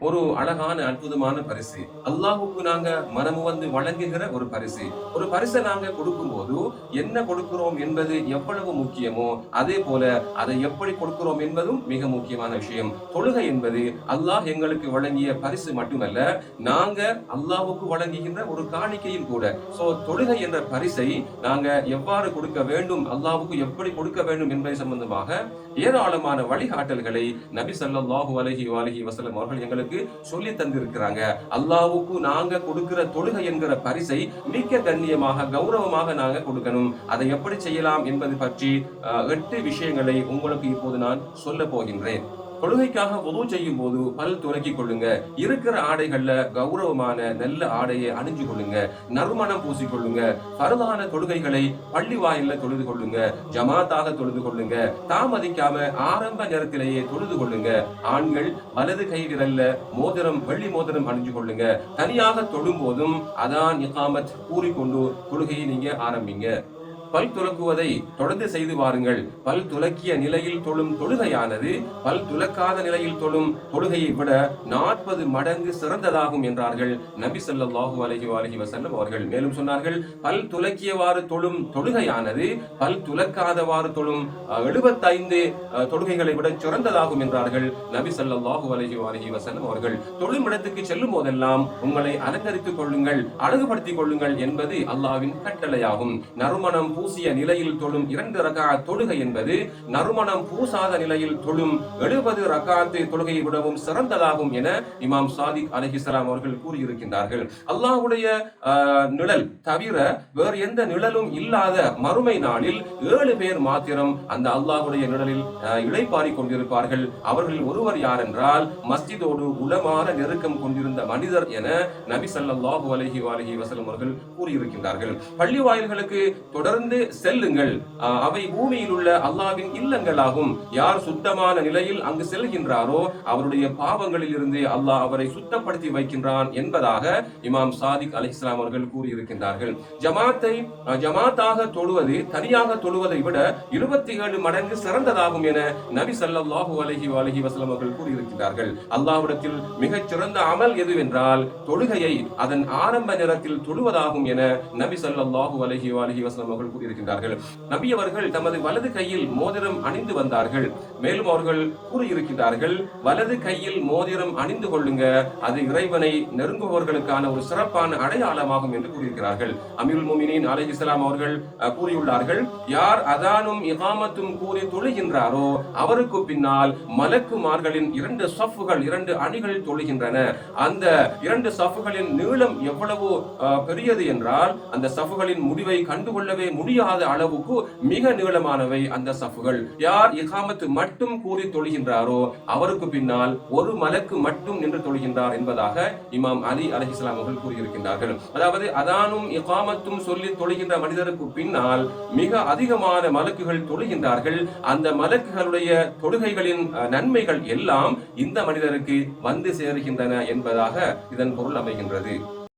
ஒரு அழகான அற்புதமான பரிசு. அல்லாஹ்வுக்கு நாங்க மனமு வந்து வழங்குகிற ஒரு பரிசு. ஒரு பரிசை நாங்க கொடுக்கும் போது என்ன கொடுக்கிறோம் என்பது எவ்வளவு முக்கியமோ அதே போல அதை எப்படி கொடுக்கிறோம் என்பதும் மிக முக்கியமான விஷயம். தொழுகை என்பது அல்லாஹ் எங்களுக்கு வழங்கிய பரிசு மட்டுமல்ல, நாங்க அல்லாஹ்வுக்கு வழங்குகின்ற ஒரு காணிக்கையும் கூட. சோ தொழுகை என்ற பரிசை நாங்க எவ்வாறு கொடுக்க வேண்டும், அல்லாஹ்வுக்கு எப்படி கொடுக்க வேண்டும் என்பது சம்பந்தமாக ஏராளமான வழிகாட்டல்களை நபி ஸல்லல்லாஹு அலைஹி வஸல்லம் அவர்கள் எங்களுக்கு சொல்லி தந்திருக்கிறாங்க. அல்லாஹ்வுக்கு நாங்க கொடுக்கிற தொழுகை என்கிற பரிசை மிக கண்ணியமாக கௌரவமாக நாங்க கொடுக்கணும். அதை எப்படி செய்யலாம் என்பது பற்றி 8 விஷயங்களை உங்களுக்கு இப்போது நான் சொல்ல போகின்றேன். தொழுகைக்காக வுது செய்யும் போது பல் துலக்கிக் கொள்ளுங்க. இருக்கிற ஆடைகள்ல கௌரவமான நல்ல ஆடையை அணிஞ்சு கொள்ளுங்க. நறுமணம் பூசிக்கொள்ளுங்க. பரதான தொழுகைகளை பள்ளி வாயில தொழுது கொள்ளுங்க. ஜமாத்தாக தொழுது கொள்ளுங்க. தாமதிக்காம ஆரம்ப நேரத்திலேயே தொழுது கொள்ளுங்க. ஆண்கள் வலது கை விரல்ல மோதிரம், வெள்ளி மோதிரம் அணிஞ்சு கொள்ளுங்க. தனியாக தொழும் போதும் அதான் இகாமத் கூறிக்கொண்டு தொழுகையை நீங்க ஆரம்பிங்க. பல் துலக்குவதை தொடர்ந்து செய்து வாருங்கள். பல் துலக்கிய நிலையில் தொழும் தொழுகையானது பல் துலக்காத நிலையில் தொழும் தொழுகையை விட 40 மடங்கு சிறந்ததாகும் என்றார்கள் நபி ஸல்லல்லாஹு அலைஹி வஸல்லம் அவர்கள். மேலும் சொன்னார்கள், பல் துலக்கியவாறு தொழும் தொழுகையானது பல் துலக்காதவாறு தொழும் 75 தொழுகைகளை விட சிறந்ததாகும் என்றார்கள் நபி ஸல்லல்லாஹு அலைஹி வஸல்லம் அவர்கள். தொழும் இடத்துக்கு செல்லும் போதெல்லாம் உங்களை அலங்கரித்துக் கொள்ளுங்கள், அழகுபடுத்திக் கொள்ளுங்கள் என்பது அல்லாஹ்வின் கட்டளையாகும். நறுமணம் பூசிய நிலையில் தொழும் 2 ரக்அத் தொழுகை என்பது நறுமணம் பூசாத நிலையில் தொழும் 70 ரக்அத் தொழுகையை விடவும் சிறந்ததாகும் என இமாம் சாதிக் அலைஹிஸ்ஸலாம் அவர்கள் கூறியிருக்கின்றார்கள். அல்லாஹ்வுடைய நிழல் தவிர வேறு எந்த நிழலும் இல்லாத மறுமை நாளில் 7 பேர் மாத்திரம் அந்த அல்லாஹ்வுடைய நிழலில் இளைப்பாறிக் கொண்டிருப்பார்கள். அவர்களில் ஒருவர் யார் என்றால் மஸ்ஜிதோடு உளமான நெருக்கம் கொண்டிருந்த மனிதர் என நபி ஸல்லல்லாஹு அலைஹி வஸல்லம் அவர்கள் கூறியிருக்கின்றார்கள். பள்ளி வாயில்களுக்கு தொடர்ந்து செல்லுங்கள். அவை பூமியில் உள்ள அல்லாஹ்வின் இல்லங்களாகும். யார் சுத்தமான நிலையில் அங்கு செல்கின்றாரோ அவருடைய பாவங்களில் இருந்து அல்லாஹ் அவரை சுத்தப்படுத்தி வைக்கின்றான் என்பதாக இமாம் சாதிக் அலைஹிஸ்ஸலாம் அவர்கள் கூறியிருக்கின்றார்கள். ஜமாத்தாக தொழுவது தனியாக தொழுவதை விட 27 மடங்கு சிறந்ததாகும் என நபி ஸல்லல்லாஹு அலைஹி வஸல்லம் அவர்கள் கூறியிருக்கிறார்கள். அல்லாஹ்விடத்தில் மிகச் சிறந்த அமல் எதுவென்றால் தொழுகையை அதன் ஆரம்ப நேரத்தில் தொழுவதாகும் என நபி ஸல்லல்லாஹு அலைஹி வஸல்லம் அவர்கள் கூறியிருக்கிறார்கள். நபி அவர்கள் தமது வலது கையில் மோதிரம் அணிந்து வந்தார்கள். மேலும் அவர்கள் கூறியிருக்கிறார்கள், வலது கையில் மோதிரம் அணிந்து கொள்ளுங்க, அது இறைவனை நெருங்குபவர்களுக்கான ஒரு சிறப்பான அடையாளமாகும் என்று கூறியிருக்கிறார்கள். அமீருல் முஃமினீன் அலைஹிஸ்ஸலாம் அவர்கள் கூறியுள்ளார்கள், யார் அதானும் இகாமத்தும் கூறி தொழுகின்றாரோ அவருக்கு பின்னால் மலக்குமார்களின் 2 சஃப்புகள் 2 அணிகள் தொழுகின்றன. அந்த 2 சஃப்புகளின் நீளம் எவ்வளவு பெரியது என்றால் அந்த சஃப்புகளின் முடிவை கண்டுகொள்ளவே முடியாத அளவுக்கு மிக நீளமானவை அந்த சஃப்புகள். யார் இகாமத்து மட்டும் கூறி தொழுகின்றாரோ அவருக்கு பின்னால் ஒரு மலக்கு மட்டும் நின்று தொழுகின்றார் என்பதாக இமாம் அலி அலைஹிஸ்ஸலாம் அவர்கள் கூறியிருக்கின்றார்கள். அதாவது அதானும் இகாமத்தும் சொல்லி தொழுகின்ற மனிதருக்கு பின்னால் மிக அதிகமான மலக்குகள் தொழுகின்றார்கள். அந்த மலக்குகளுடைய தொழுகைகளின் நன்மைகள் எல்லாம் இந்த மனிதருக்கு வந்து சேருகின்றன என்பதாக இதன் பொருள் அமைகின்றது.